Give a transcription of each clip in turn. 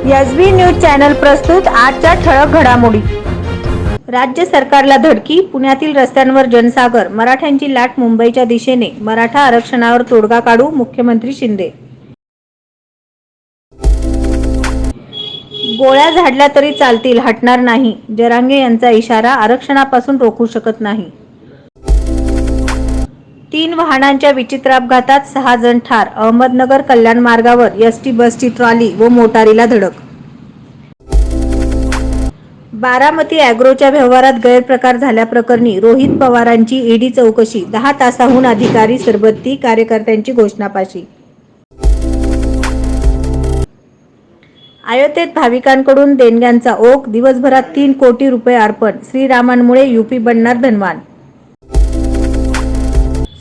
SB news channel प्रस्तुत आजच्या ठळक घडामोडी। राज्य सरकारला धडकी, पुण्यातील रस्त्यांवर जनसागर, मराठ्यांची लाट मुंबईच्या दिशेने, मराठा आरक्षणावर तोडगा काढू, मुख्यमंत्री शिंदे। गोळ्या झाडल्या तरी चालतील, हटणार नाही, जरांगे यांचा इशारा, आरक्षणापासून रोखू शकत नाही। 3 वाहनांच्या विचित्र अपघातात 6 जण ठार, अहमदनगर कल्याण मार्गावर एसटी बसची ट्रॉली व मोटारीला धडक। बारामती अॅग्रोच्या व्यवहारात गैरप्रकार झाल्याप्रकरणी रोहित पवारांची ईडी चौकशी, 10 तासाहून अधिकारी सरबत्ती, कार्यकर्त्यांची घोषणापाशी। अयोध्येत भाविकांकडून देणग्यांचा ओघ, दिवसभरात 3 कोटी रुपये अर्पण, श्रीरामांमुळे यूपी बनणार धनवान।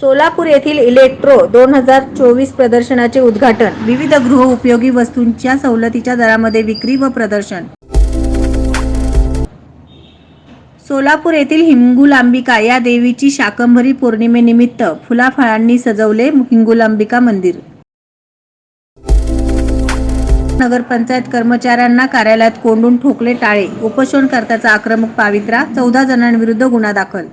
सोलापूर येथील इलेक्ट्रो 2024 प्रदर्शनाचे उद्घाटन, विविध गृहउपयोगी वस्तूंच्या सवलतीच्या दरामध्ये विक्री व प्रदर्शन। सोलापूर येथील हिंगुलांबिका या देवीची शाकंभरी पौर्णिमेनिमित्त फुलाफळांनी सजवले हिंगुलांबिका मंदिर। नगरपंचायत कर्मचाऱ्यांना कार्यालयात कोंडून ठोकले टाळे, उपोषणकर्त्याचा आक्रमक पवित्रा, 14 जणांविरुद्ध गुन्हा दाखल।